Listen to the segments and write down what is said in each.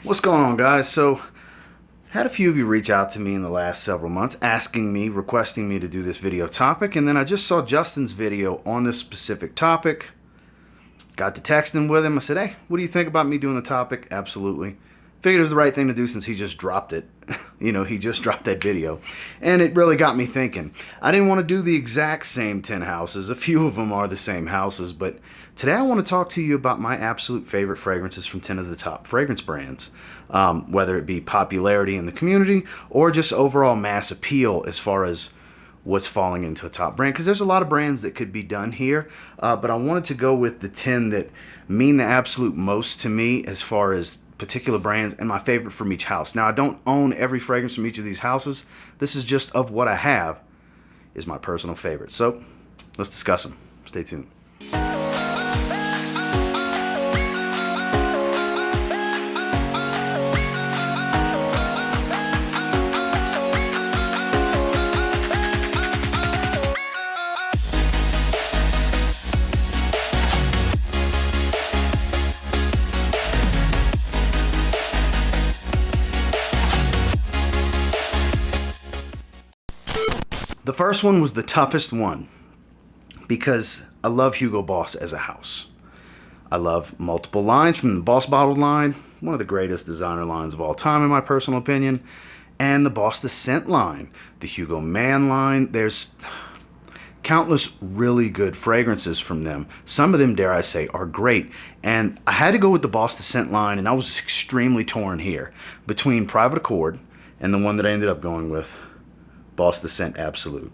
What's going on, guys? So, had a few of you reach out to me in the last several months asking me, requesting me to do this video topic, and then I just saw Justin's video on this specific topic. Got to texting with him. I said, hey, what do you think about me doing the topic? Absolutely. Figured it was the right thing to do since he just dropped it. He just dropped that video. And it really got me thinking. I didn't want to do the exact same 10 houses. A few of them are the same houses, but today I want to talk to you about my absolute favorite fragrances from 10 of the top fragrance brands. Whether it be popularity in the community or just overall mass appeal as far as what's falling into a top brand. Because there's a lot of brands that could be done here, but I wanted to go with the 10 that mean the absolute most to me as far as particular brands and my favorite from each house. Now, I don't own every fragrance from each of these houses. This is just of what I have is my personal favorite. So let's discuss them. Stay tuned. The first one was the toughest one because I love Hugo Boss as a house. I love multiple lines from the Boss bottled line, one of the greatest designer lines of all time in my personal opinion, and the Boss the Scent line, the Hugo Man line. There's countless really good fragrances from them. Some of them, dare I say, are great. And I had to go with the Boss the Scent line, and I was extremely torn here between Private Accord and the one that I ended up going with, Boss the Scent Absolute.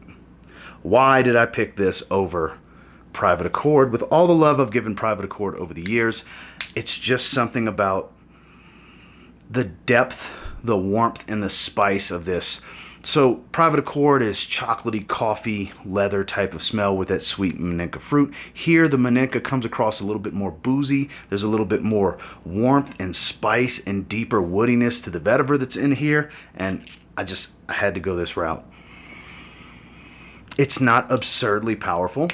Why did I pick this over Private Accord? With all the love I've given Private Accord over the years, it's just something about the depth, the warmth, and the spice of this. So Private Accord is chocolatey, coffee, leather type of smell with that sweet Maninka fruit. Here, the Maninka comes across a little bit more boozy. There's a little bit more warmth and spice and deeper woodiness to the vetiver that's in here. And I had to go this route. It's not absurdly powerful,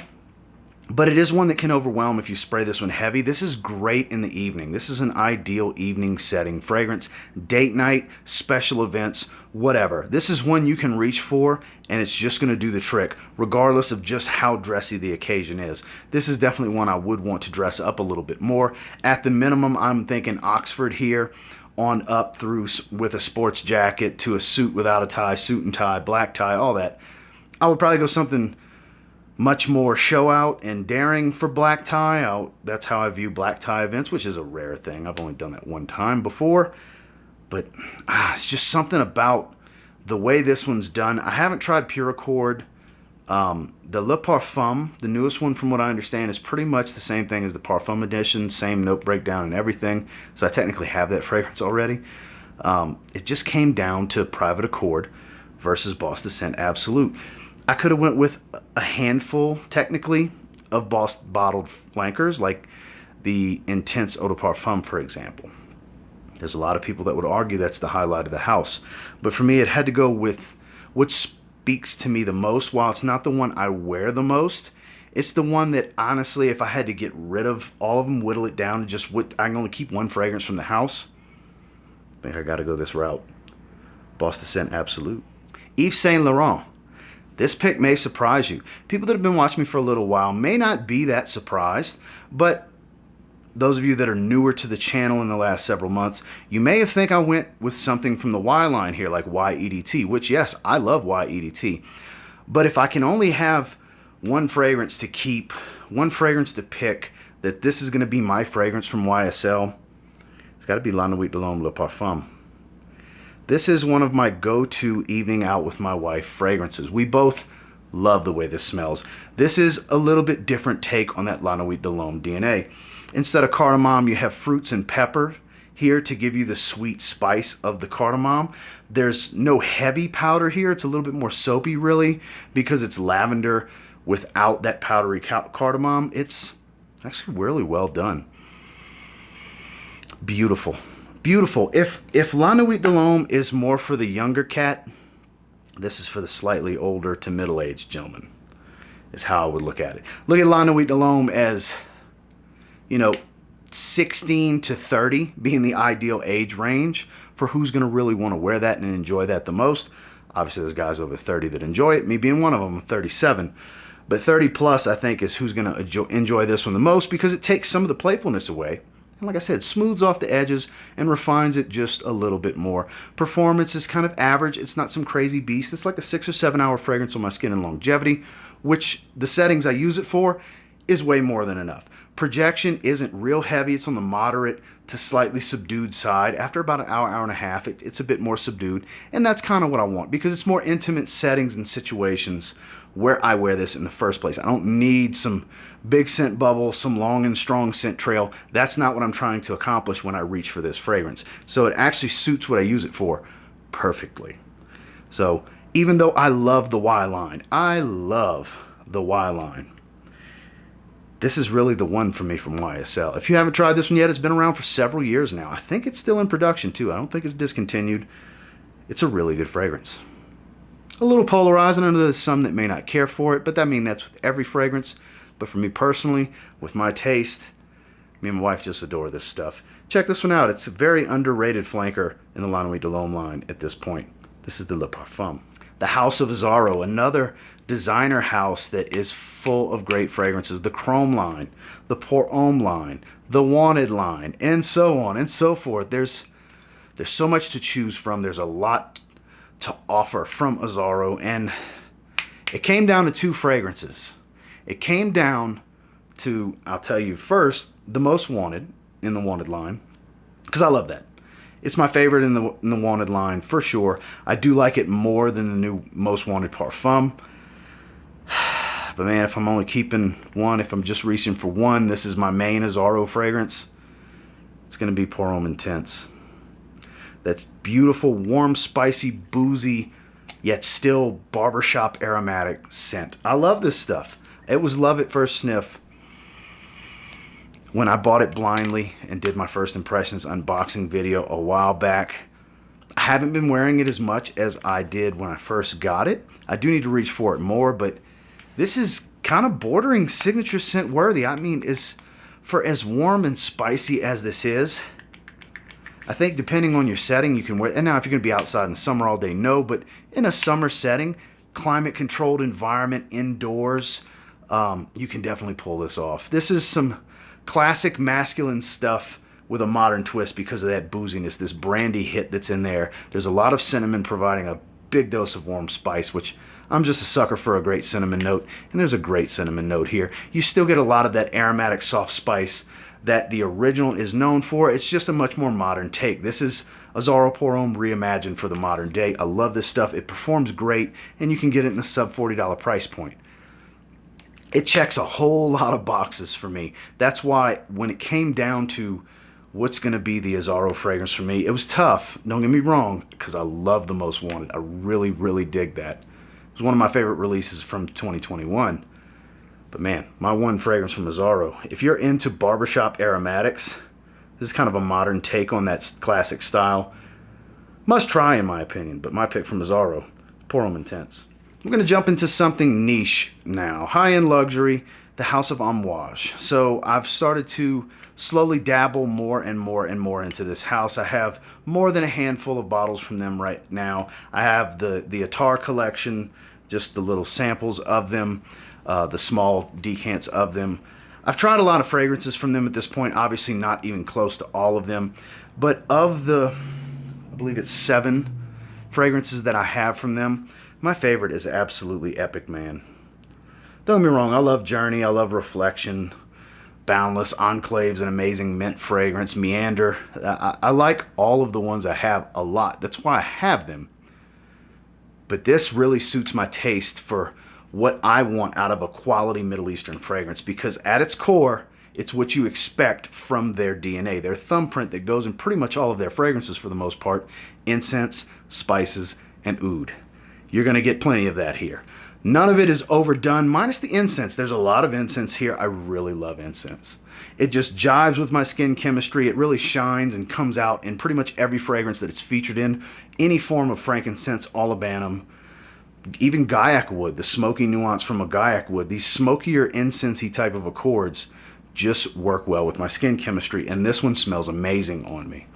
but it is one that can overwhelm if you spray this one heavy. This is great in the evening. This is an ideal evening setting fragrance. Date night, special events, whatever. This is one you can reach for, and it's just going to do the trick, regardless of just how dressy the occasion is. This is definitely one I would want to dress up a little bit more. At the minimum, I'm thinking Oxford here, on up through with a sports jacket to a suit without a tie, suit and tie, black tie, all that. I would probably go something much more show out and daring for black tie. That's how I view black tie events, which is a rare thing. I've only done that one time before. But it's just something about the way this one's done. I haven't tried Pure Accord. The Le Parfum, the newest one from what I understand, is pretty much the same thing as the Parfum edition, same note breakdown and everything. So I technically have that fragrance already. It just came down to Private Accord versus Boss the Scent Absolute. I could have went with a handful, technically, of Boss bottled flankers, like the Intense Eau de Parfum, for example. There's a lot of people that would argue that's the highlight of the house. But for me, it had to go with what speaks to me the most. While it's not the one I wear the most, it's the one that, honestly, if I had to get rid of all of them, whittle it down, and I can only keep one fragrance from the house, I think I got to go this route. Boss the Scent Absolute. Yves Saint Laurent. This pick may surprise you. People that have been watching me for a little while may not be that surprised, but those of you that are newer to the channel in the last several months, you may have think I went with something from the Y line here, like YEDT, which, yes, I love YEDT. But if I can only have one fragrance to keep, one fragrance to pick, that this is going to be my fragrance from YSL, it's got to be La Nuit de l'Homme Le Parfum. This is one of my go-to evening out with my wife fragrances. We both love the way this smells. This is a little bit different take on that La Nuit de l'Homme DNA. Instead of cardamom, you have fruits and pepper here to give you the sweet spice of the cardamom. There's no heavy powder here. It's a little bit more soapy, really, because it's lavender without that powdery cardamom. It's actually really well done. Beautiful. Beautiful. If La Nuit de l'Homme is more for the younger cat, this is for the slightly older to middle-aged gentleman, is how I would look at it. Look at La Nuit de l'Homme as, 16 to 30 being the ideal age range for who's going to really want to wear that and enjoy that the most. Obviously, there's guys over 30 that enjoy it, me being one of them. I'm 37. But 30 plus, I think, is who's going to enjoy this one the most, because it takes some of the playfulness away. And like I said, smooths off the edges and refines it just a little bit more. Performance is kind of average. It's not some crazy beast. It's like a 6 or 7 hour fragrance on my skin and longevity, which the settings I use it for is way more than enough. Projection isn't real heavy. It's on the moderate to slightly subdued side. After about an hour, hour and a half, it's a bit more subdued. And that's kind of what I want, because it's more intimate settings and situations where I wear this in the first place. I don't need some big scent bubble, some long and strong scent trail. That's not what I'm trying to accomplish when I reach for this fragrance. So it actually suits what I use it for perfectly. So even though I love the Y line, this is really the one for me from YSL. If you haven't tried this one yet, it's been around for several years now. I think it's still in production too. I don't think it's discontinued. It's a really good fragrance. A little polarizing. I know there's some that may not care for it, but I mean, that's with every fragrance. But for me personally, with my taste, me and my wife just adore this stuff. Check this one out. It's a very underrated flanker in the La Nuit de l'Homme line at this point. This is the Le Parfum. The House of Azzaro, another designer house that is full of great fragrances. The Chrome line, the Pour Homme line, the Wanted line, and so on and so forth. There's so much to choose from. There's a lot to offer from Azzaro, and it came down to 2 fragrances. It came down to, I'll tell you first, the Most Wanted in the Wanted line, because I love that. It's my favorite in the Wanted line for sure. I do like it more than the new Most Wanted Parfum. But man, if I'm only keeping one, if I'm just reaching for one, this is my main Azzaro fragrance. It's going to be Pour Homme Intense. That's beautiful, warm, spicy, boozy, yet still barbershop aromatic scent. I love this stuff. It was love at first sniff when I bought it blindly and did my first impressions unboxing video a while back. I haven't been wearing it as much as I did when I first got it. I do need to reach for it more, but this is kind of bordering signature scent worthy. I mean, for as warm and spicy as this is, I think depending on your setting, you can wear, and now if you're going to be outside in the summer all day, no, but in a summer setting, climate controlled environment, indoors, you can definitely pull this off. This is some classic masculine stuff with a modern twist because of that booziness, this brandy hit that's in there. There's a lot of cinnamon providing a big dose of warm spice, which I'm just a sucker for a great cinnamon note, and there's a great cinnamon note here. You still get a lot of that aromatic soft spice that the original is known for. It's just a much more modern take. This is Azzaro Pour Homme reimagined for the modern day. I love this stuff. It performs great, and you can get it in the sub $40 price point. It checks a whole lot of boxes for me. That's why when it came down to what's going to be the Azzaro fragrance for me, it was tough. Don't get me wrong, because I love the Most Wanted. I really, really dig that. It was one of my favorite releases from 2021. But man, my one fragrance from Azzaro, if you're into barbershop aromatics, this is kind of a modern take on that classic style. Must try in my opinion, but my pick from Azzaro, Pour Homme Intense. We're going to jump into something niche now. High-end luxury, the House of Amouage. So I've started to slowly dabble more and more and more into this house. I have more than a handful of bottles from them right now. I have the Attar collection, just the little samples of them. The small decants of them. I've tried a lot of fragrances from them at this point, obviously not even close to all of them, but of the, I believe it's 7 fragrances that I have from them, my favorite is absolutely Epic Man. Don't get me wrong, I love Journey, I love Reflection, Boundless, Enclave's an amazing mint fragrance, Meander. I like all of the ones I have a lot. That's why I have them. But this really suits my taste for what I want out of a quality Middle Eastern fragrance, because at its core, it's what you expect from their DNA, their thumbprint that goes in pretty much all of their fragrances for the most part, incense, spices, and oud. You're going to get plenty of that here. None of it is overdone, minus the incense. There's a lot of incense here. I really love incense. It just jives with my skin chemistry. It really shines and comes out in pretty much every fragrance that it's featured in. Any form of frankincense, olibanum, even Gaiac wood, the smoky nuance from a Gaiac wood. These smokier, incensey type of accords just work well with my skin chemistry, and this one smells amazing on me.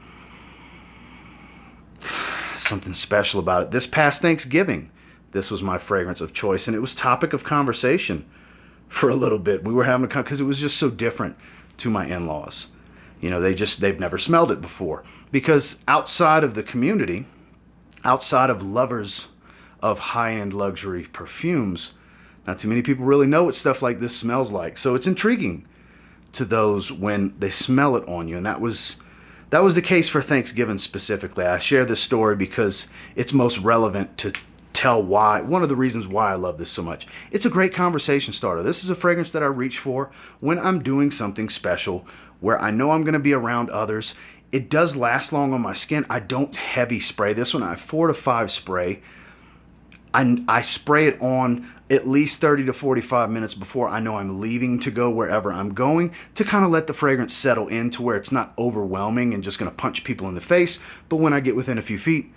Something special about it. This past Thanksgiving, this was my fragrance of choice, and it was topic of conversation for a little bit. We were having a because it was just so different to my in-laws. You know, they've never smelled it before. Because outside of the community, outside of lovers of high-end luxury perfumes, not too many people really know what stuff like this smells like. So it's intriguing to those when they smell it on you. And that was the case for Thanksgiving specifically. I share this story because it's most relevant to tell why, one of the reasons why I love this so much. It's a great conversation starter. This is a fragrance that I reach for when I'm doing something special, where I know I'm going to be around others. It does last long on my skin. I don't heavy spray this one. I have 4 to 5 spray. I spray it on at least 30 to 45 minutes before I know I'm leaving to go wherever I'm going, to kind of let the fragrance settle in to where it's not overwhelming and just going to punch people in the face. But when I get within a few feet,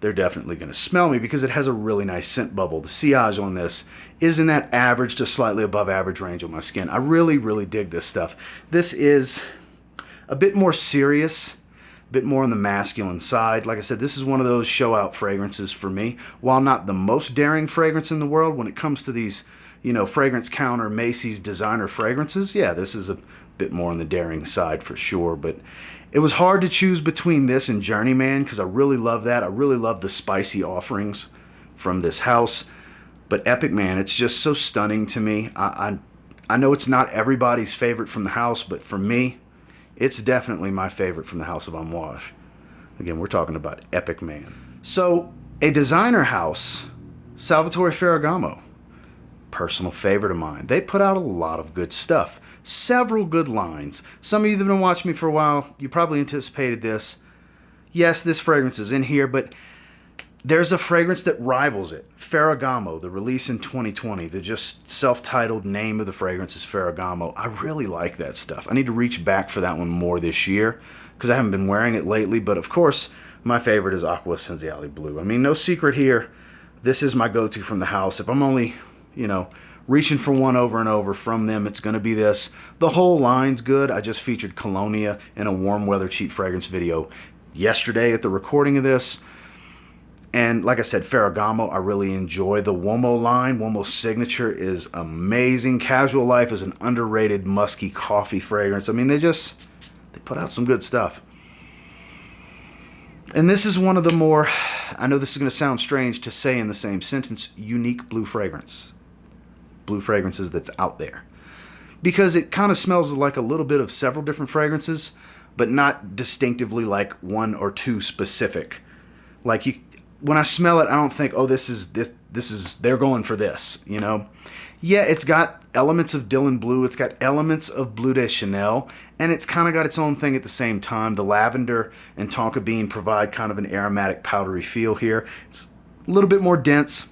they're definitely going to smell me because it has a really nice scent bubble. The sillage on this is in that average to slightly above average range on my skin. I really, really dig this stuff. This is a bit more serious, a bit more on the masculine side. Like I said, this is one of those show out fragrances for me. While not the most daring fragrance in the world, when it comes to these, you know, fragrance counter Macy's designer fragrances, yeah, this is a bit more on the daring side for sure. But it was hard to choose between this and Journeyman because I really love that. I really love the spicy offerings from this house. But Epic Man, it's just so stunning to me. I know it's not everybody's favorite from the house, but for me, it's definitely my favorite from the house of Amouage. Again, we're talking about Epic Man. So, a designer house, Salvatore Ferragamo, personal favorite of mine. They put out a lot of good stuff. Several good lines. Some of you that have been watching me for a while, you probably anticipated this. Yes, this fragrance is in here, but there's a fragrance that rivals it. Ferragamo, the release in 2020. The just self-titled name of the fragrance is Ferragamo. I really like that stuff. I need to reach back for that one more this year because I haven't been wearing it lately. But of course, my favorite is Acqua Essenziale Blue. I mean, no secret here. This is my go-to from the house. If I'm only, you know, reaching for one over and over from them, it's going to be this. The whole line's good. I just featured Cologne in a warm weather cheap fragrance video yesterday at the recording of this. And like I said, Ferragamo, I really enjoy. The Uomo line, Uomo's signature, is amazing. Casual Life is an underrated musky coffee fragrance. I mean, they put out some good stuff. And this is one of the more, I know this is going to sound strange to say in the same sentence, unique blue fragrances that's out there. Because it kind of smells like a little bit of several different fragrances, but not distinctively like one or two specific. Like when I smell it, I don't think, oh, this is they're going for this, you know? Yeah, it's got elements of Dylan Blue, it's got elements of Bleu de Chanel, and it's kind of got its own thing at the same time. The lavender and tonka bean provide kind of an aromatic, powdery feel here. It's a little bit more dense,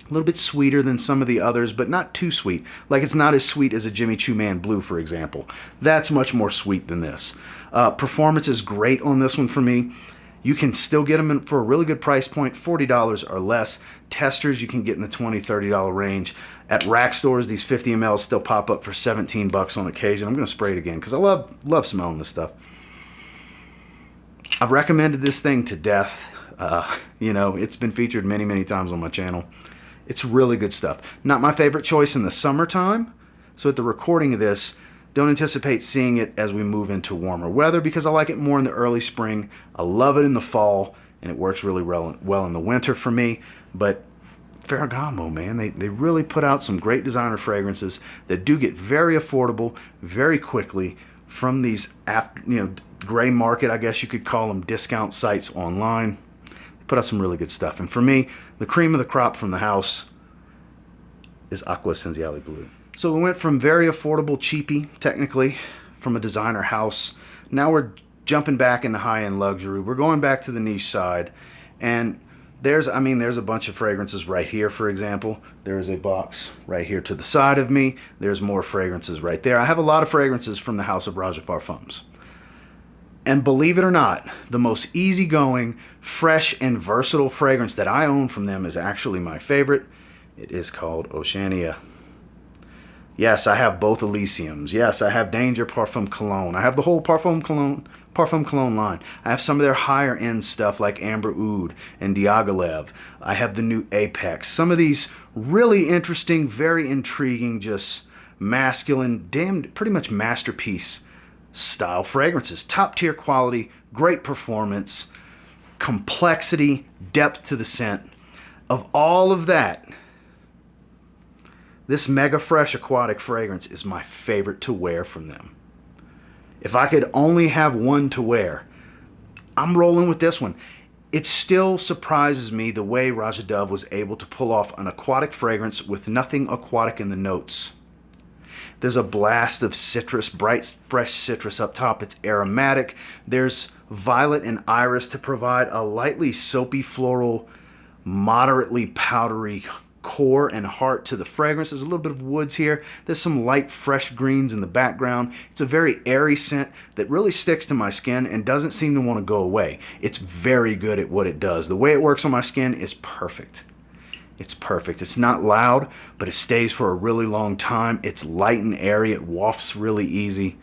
a little bit sweeter than some of the others, but not too sweet. Like it's not as sweet as a Jimmy Choo Man Blue, for example. That's much more sweet than this. Performance is great on this one for me. You can still get them for a really good price point, $40 or less. Testers you can get in the $20, $30 range. At rack stores, these 50 mls still pop up for $17 on occasion. I'm going to spray it again because I love smelling this stuff. I've recommended this thing to death. You know, it's been featured many, many times on my channel. It's really good stuff. Not my favorite choice in the summertime. So at the recording of this, don't anticipate seeing it as we move into warmer weather because I like it more in the early spring. I love it in the fall, and it works really well in the winter for me. But Ferragamo, man, they really put out some great designer fragrances that do get very affordable very quickly from these gray market, I guess you could call them, discount sites online. They put out some really good stuff. And for me, the cream of the crop from the house is Acqua Essenziale Blue. So we went from very affordable, cheapy, technically, from a designer house. Now we're jumping back into high-end luxury. We're going back to the niche side. And there's a bunch of fragrances right here, for example. There is a box right here to the side of me. There's more fragrances right there. I have a lot of fragrances from the house of Rajabar Parfums. And believe it or not, the most easygoing, fresh, and versatile fragrance that I own from them is actually my favorite. It is called Oceania. Yes, I have both Elysiums. Yes, I have Danger Parfum Cologne. I have the whole Parfum Cologne line. I have some of their higher end stuff like Amber Oud and Diaghilev. I have the Nuit Apex. Some of these really interesting, very intriguing, just masculine, damn, pretty much masterpiece style fragrances. Top tier quality, great performance, complexity, depth to the scent. Of all of that, this Mega Fresh Aquatic fragrance is my favorite to wear from them. If I could only have one to wear, I'm rolling with this one. It still surprises me the way Raja was able to pull off an aquatic fragrance with nothing aquatic in the notes. There's a blast of citrus, bright, fresh citrus up top. It's aromatic. There's violet and iris to provide a lightly soapy floral, moderately powdery core and heart to the fragrance. There's a little bit of woods here. There's some light fresh greens in the background. It's a very airy scent that really sticks to my skin and doesn't seem to want to go away. It's very good at what it does. The way it works on my skin is perfect. It's perfect. It's not loud, but it stays for a really long time. It's light and airy. It wafts really easy.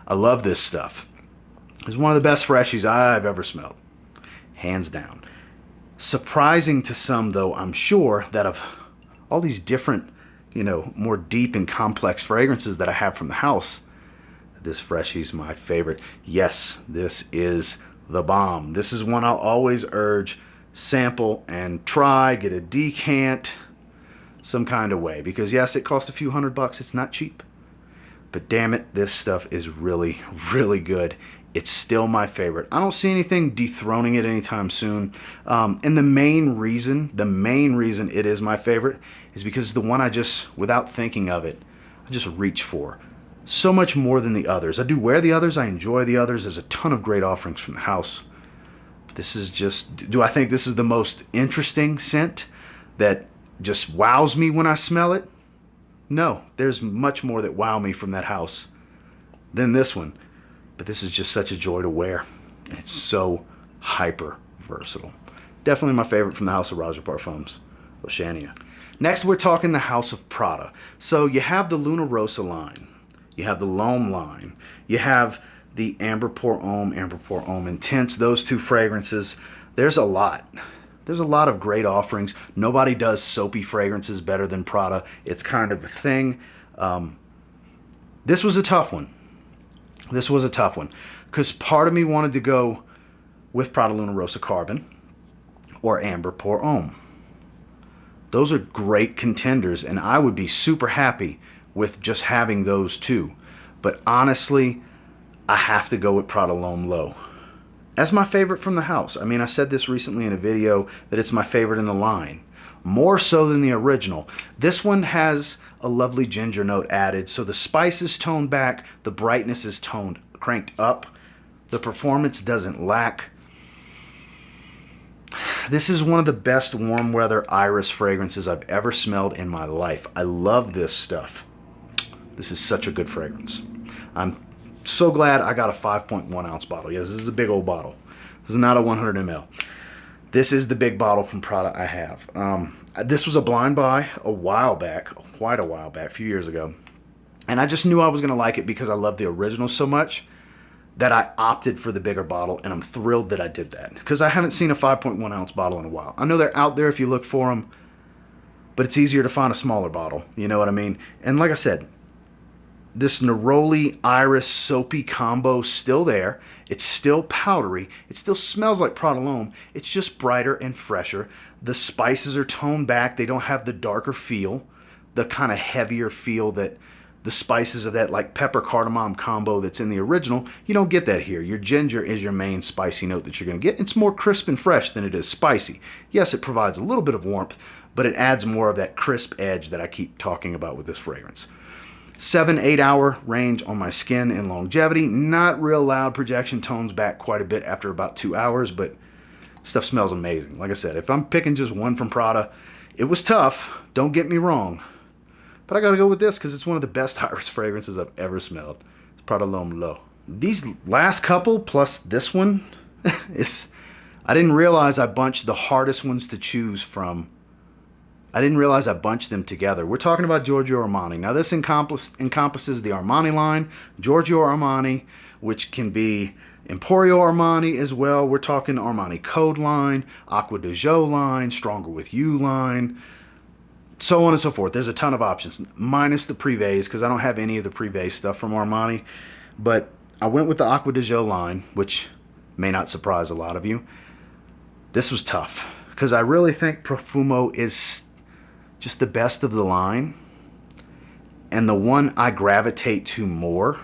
I love this stuff. It's one of the best freshies I've ever smelled. Hands down. Surprising to some, though, I'm sure, that of all these different, more deep and complex fragrances that I have from the house, this freshie's my favorite. Yes, this is the bomb. This is one I'll always urge, sample and try, get a decant, some kind of way. Because yes, it costs a few $100. It's not cheap. But damn it, this stuff is really, really good. It's still my favorite. I don't see anything dethroning it anytime soon. And the main reason it is my favorite is because it's the one I just, without thinking of it, I just reach for. So much more than the others. I do wear the others. I enjoy the others. There's a ton of great offerings from the house. But this is just, do I think this is the most interesting scent that just wows me when I smell it? No, there's much more that wow me from that house than this one. But this is just such a joy to wear. And it's so hyper versatile. Definitely my favorite from the house of Roja Parfums, Oceania. Next, we're talking the house of Prada. So you have the Luna Rossa line. You have the L'Homme line. You have the Amber Pour Homme Intense. Those two fragrances. There's a lot. There's a lot of great offerings. Nobody does soapy fragrances better than Prada. It's kind of a thing. This was a tough one. This was a tough one because part of me wanted to go with Prada Luna Rossa Carbon or Amber Pour Homme. Those are great contenders, and I would be super happy with just having those two. But honestly, I have to go with Prada L'Homme Low as my favorite from the house. I mean, I said this recently in a video that it's my favorite in the line. More so than the original. This one has a lovely ginger note added, so the spice is toned back, the brightness is cranked up, the performance doesn't lack. This is one of the best warm weather iris fragrances I've ever smelled in my life. I love this stuff. This is such a good fragrance. I'm so glad I got a 5.1 ounce bottle. Yes, this is a big old bottle. This is not a 100 ml. This is the big bottle from Prada I have. This was a blind buy a while back, quite a while back, a few years ago. And I just knew I was going to like it because I love the original so much that I opted for the bigger bottle, and I'm thrilled that I did that because I haven't seen a 5.1 ounce bottle in a while. I know they're out there if you look for them, but it's easier to find a smaller bottle. You know what I mean? And like I said, this neroli iris soapy combo still there. It's still powdery. It still smells like Prada L'Homme. It's just brighter and fresher. The spices are toned back. They don't have the darker feel, the kind of heavier feel that the spices of that like pepper cardamom combo that's in the original. You don't get that here. Your ginger is your main spicy note that you're going to get. It's more crisp and fresh than it is spicy. Yes, it provides a little bit of warmth, but it adds more of that crisp edge that I keep talking about with this fragrance. 7-8 hour range on my skin and longevity. Not real loud. Projection tones back quite a bit after about 2 hours, but stuff smells amazing. Like I said, if I'm picking just one from Prada, it was tough. Don't get me wrong. But I got to go with this because it's one of the best iris fragrances I've ever smelled. It's Prada L'Homme Low. These last couple plus this one, I didn't realize I bunched the hardest ones to choose from I didn't realize I bunched them together. We're talking about Giorgio Armani. Now this encompasses the Armani line, Giorgio Armani, which can be Emporio Armani as well. We're talking Armani Code line, Acqua di Gio line, Stronger With You line, so on and so forth. There's a ton of options, minus the Privés, because I don't have any of the Privé stuff from Armani. But I went with the Acqua di Gio line, which may not surprise a lot of you. This was tough, because I really think Profumo is just the best of the line. And the one I gravitate to more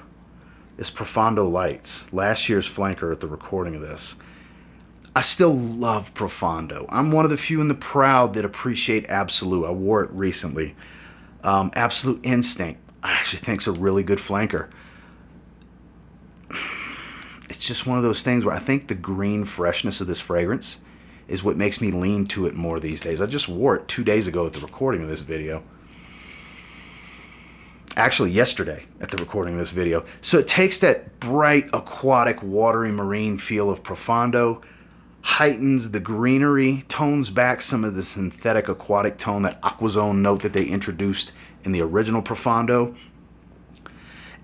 is Profondo Lights, last year's flanker at the recording of this. I still love Profondo. I'm one of the few in the crowd that appreciate Absolute. I wore it recently. Absolute Instinct, I actually think is a really good flanker. It's just one of those things where I think the green freshness of this fragrance is what makes me lean to it more these days. I just wore it 2 days ago at the recording of this video. Actually, yesterday at the recording of this video. So it takes that bright, aquatic, watery, marine feel of Profondo, heightens the greenery, tones back some of the synthetic aquatic tone, that aquazone note that they introduced in the original Profondo.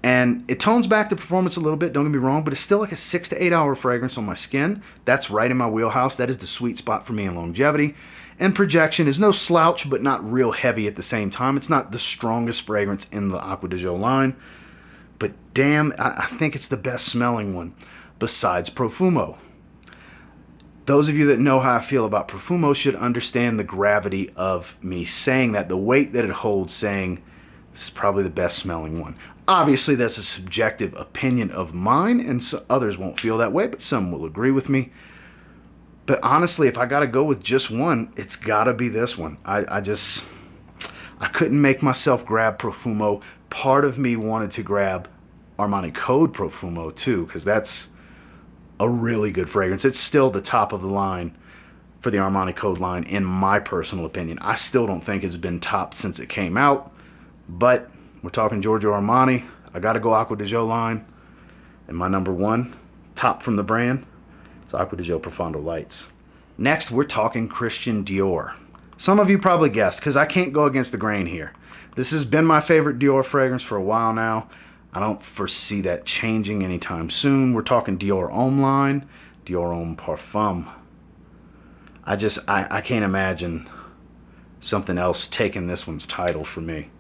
And it tones back the performance a little bit, don't get me wrong, but it's still like a 6 to 8 hour fragrance on my skin. That's right in my wheelhouse. That is the sweet spot for me in longevity. And projection is no slouch, but not real heavy at the same time. It's not the strongest fragrance in the Acqua di Gio line, but damn, I think it's the best smelling one besides Profumo. Those of you that know how I feel about Profumo should understand the gravity of me saying that, the weight that it holds saying this is probably the best smelling one. Obviously, that's a subjective opinion of mine, and so others won't feel that way, but some will agree with me. But honestly, if I got to go with just one, it's got to be this one. I couldn't make myself grab Profumo. Part of me wanted to grab Armani Code Profumo too, because that's a really good fragrance. It's still the top of the line for the Armani Code line, in my personal opinion. I still don't think it's been topped since it came out, but we're talking Giorgio Armani. I got to go Acqua di Gio line, and my number one, top from the brand, is Acqua di Gio Profondo Lights. Next, we're talking Christian Dior. Some of you probably guessed, because I can't go against the grain here. This has been my favorite Dior fragrance for a while now. I don't foresee that changing anytime soon. We're talking Dior Homme line, Dior Homme Parfum. I can't imagine something else taking this one's title for me.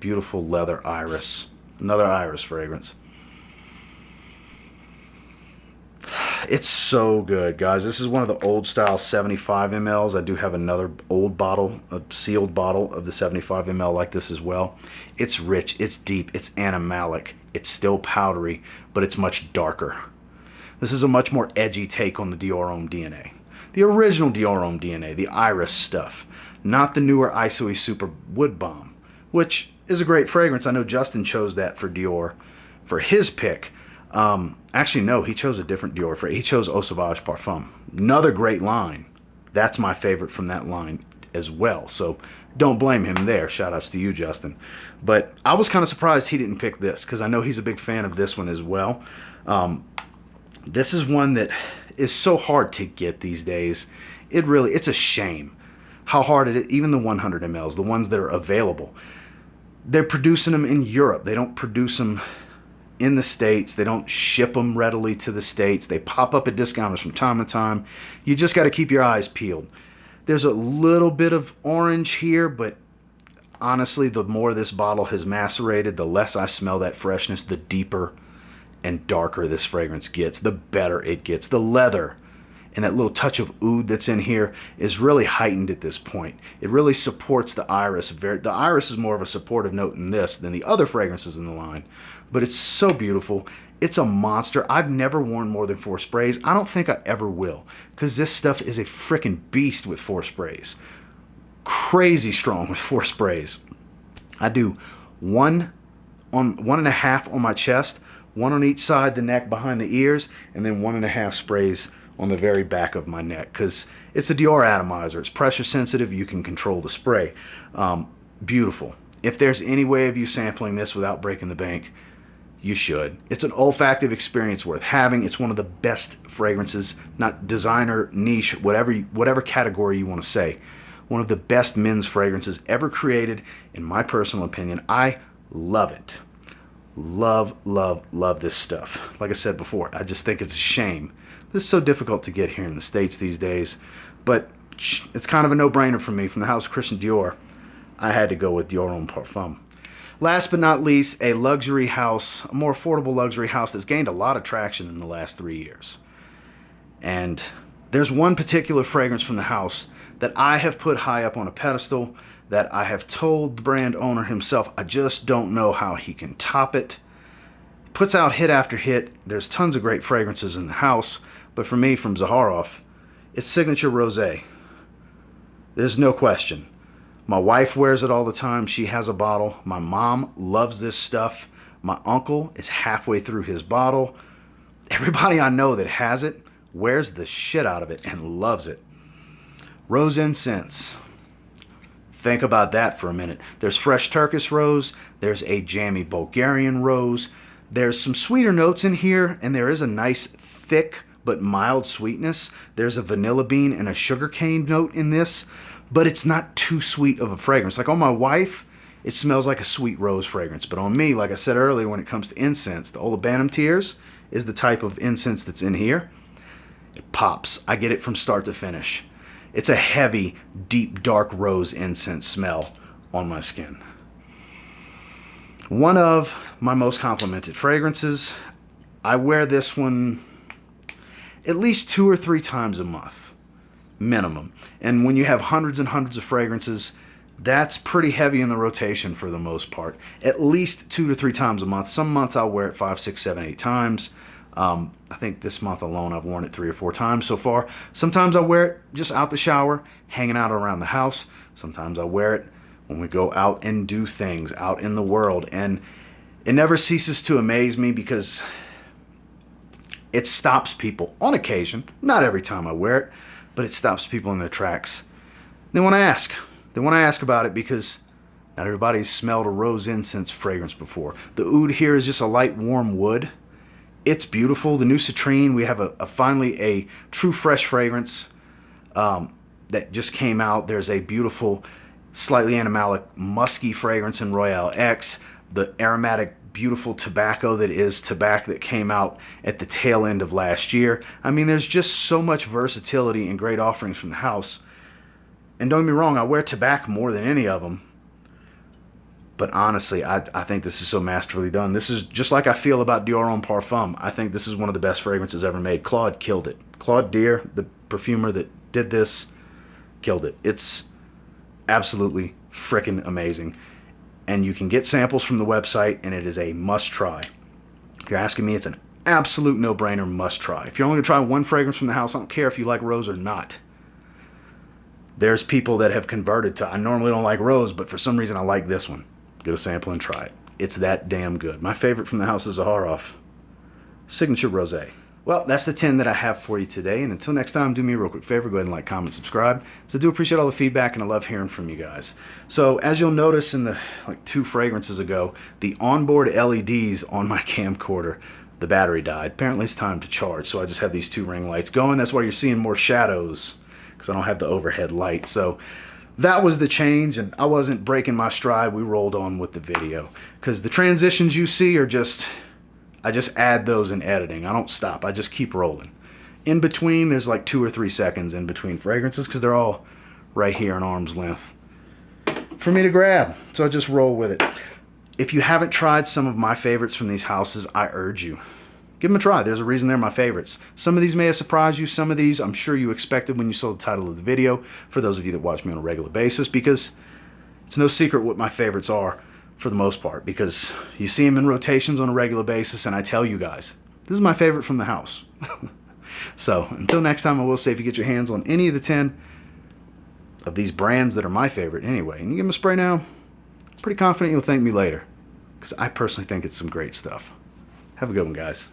Beautiful leather iris. Another iris fragrance. It's so good, guys. This is one of the old style 75 mLs. I do have another old bottle, a sealed bottle of the 75 ml like this as well. It's rich, it's deep, it's animalic, it's still powdery, but it's much darker. This is a much more edgy take on the Dior Homme DNA. The original Dior Homme DNA, the iris stuff, not the newer ISOE Super Wood Bomb, which is a great fragrance. I know Justin chose that for Dior for his pick. Actually, no, he chose a different Dior fragrance. He chose Eau Sauvage Parfum. Another great line. That's my favorite from that line as well. So don't blame him there. Shout outs to you, Justin. But I was kind of surprised he didn't pick this, because I know he's a big fan of this one as well. This is one that is so hard to get these days. It's a shame how hard it is. Even the 100 mLs, the ones that are available, they're producing them in Europe. They don't produce them in the States. They don't ship them readily to the States. They pop up at discounters from time to time. You just got to keep your eyes peeled. There's a little bit of orange here, but honestly, the more this bottle has macerated, the less I smell that freshness, the deeper and darker this fragrance gets, the better it gets. The leather and that little touch of oud that's in here is really heightened at this point. It really supports the iris. The iris is more of a supportive note in this than the other fragrances in the line, but it's so beautiful. It's a monster. I've never worn more than 4 sprays. I don't think I ever will, because this stuff is a freaking beast with 4 sprays. Crazy strong with 4 sprays. I do 1.5 on my chest, 1 on each side, the neck behind the ears, and then 1.5 sprays on the very back of my neck, because it's a Dior atomizer. It's pressure sensitive. You can control the spray. Beautiful. If there's any way of you sampling this without breaking the bank, you should. It's an olfactive experience worth having. It's one of the best fragrances, not designer, niche, whatever category you want to say. One of the best men's fragrances ever created, in my personal opinion. I love it. Love, love, love this stuff. Like I said before, I just think it's a shame. This is so difficult to get here in the States these days, but it's kind of a no-brainer for me. From the house of Christian Dior, I had to go with Dior Homme Parfum. Last but not least, a luxury house, a more affordable luxury house that's gained a lot of traction in the last 3 years. And there's one particular fragrance from the house that I have put high up on a pedestal, that I have told the brand owner himself, I just don't know how he can top it. Puts out hit after hit. There's tons of great fragrances in the house, but for me, from Zaharoff, it's Signature Rosé. There's no question. My wife wears it all the time. She has a bottle. My mom loves this stuff. My uncle is halfway through his bottle. Everybody I know that has it wears the shit out of it and loves it. Rose incense. Think about that for a minute. There's fresh Turkish rose. There's a jammy Bulgarian rose. There's some sweeter notes in here, and there is a nice thick but mild sweetness. There's a vanilla bean and a sugarcane note in this, but it's not too sweet of a fragrance. Like on my wife, it smells like a sweet rose fragrance. But on me, like I said earlier, when it comes to incense, the Olibanum Tears is the type of incense that's in here. It pops. I get it from start to finish. It's a heavy, deep, dark rose incense smell on my skin. One of my most complimented fragrances. I wear this one at least 2 or 3 times a month, minimum. And when you have hundreds and hundreds of fragrances, that's pretty heavy in the rotation for the most part. At least 2 to 3 times a month. Some months I'll wear it 5, 6, 7, 8 times. I think this month alone I've worn it 3 or 4 times so far. Sometimes I wear it just out the shower, hanging out around the house. Sometimes I wear it when we go out and do things out in the world. And it never ceases to amaze me because it stops people on occasion. Not every time I wear it, but it stops people in their tracks. They want to ask. They want to ask about it because not everybody's smelled a rose incense fragrance before. The oud here is just a light, warm wood. It's beautiful. The new Citrine, we have finally a true fresh fragrance that just came out. There's a beautiful, slightly animalic, musky fragrance in Royale X. The aromatic, beautiful tobacco that is tobacco that came out at the tail end of last year. I mean, there's just so much versatility and great offerings from the house. And don't get me wrong, I wear tobacco more than any of them. But honestly, I think this is so masterfully done. This is just like I feel about Dior Homme Parfum. I think this is one of the best fragrances ever made. Claude killed it. Claude Deer, the perfumer that did this, killed it. It's absolutely freaking amazing. And you can get samples from the website, and it is a must-try. If you're asking me, it's an absolute no-brainer must-try. If you're only going to try one fragrance from the house, I don't care if you like rose or not. There's people that have converted to, I normally don't like rose, but for some reason I like this one. Get a sample and try it. It's that damn good. My favorite from the house is Zaharoff. Signature Rosé. Well, that's the 10 that I have for you today. And until next time, do me a real quick favor. Go ahead and like, comment, subscribe. So I do appreciate all the feedback, and I love hearing from you guys. So as you'll notice in the 2 fragrances ago, the onboard LEDs on my camcorder, the battery died. Apparently it's time to charge. So I just have these 2 ring lights going. That's why you're seeing more shadows, because I don't have the overhead light. So that was the change, and I wasn't breaking my stride. We rolled on with the video because the transitions you see are just, I just add those in editing. I don't stop. I just keep rolling. In between, there's like 2 or 3 seconds in between fragrances because they're all right here in arm's length for me to grab. So I just roll with it. If you haven't tried some of my favorites from these houses, I urge you. Give them a try. There's a reason they're my favorites. Some of these may have surprised you. Some of these I'm sure you expected when you saw the title of the video, for those of you that watch me on a regular basis, because it's no secret what my favorites are for the most part, because you see them in rotations on a regular basis, and I tell you guys, this is my favorite from the house. So until next time, I will say if you get your hands on any of the 10 of these brands that are my favorite anyway, and you give them a spray now, I'm pretty confident you'll thank me later, because I personally think it's some great stuff. Have a good one, guys.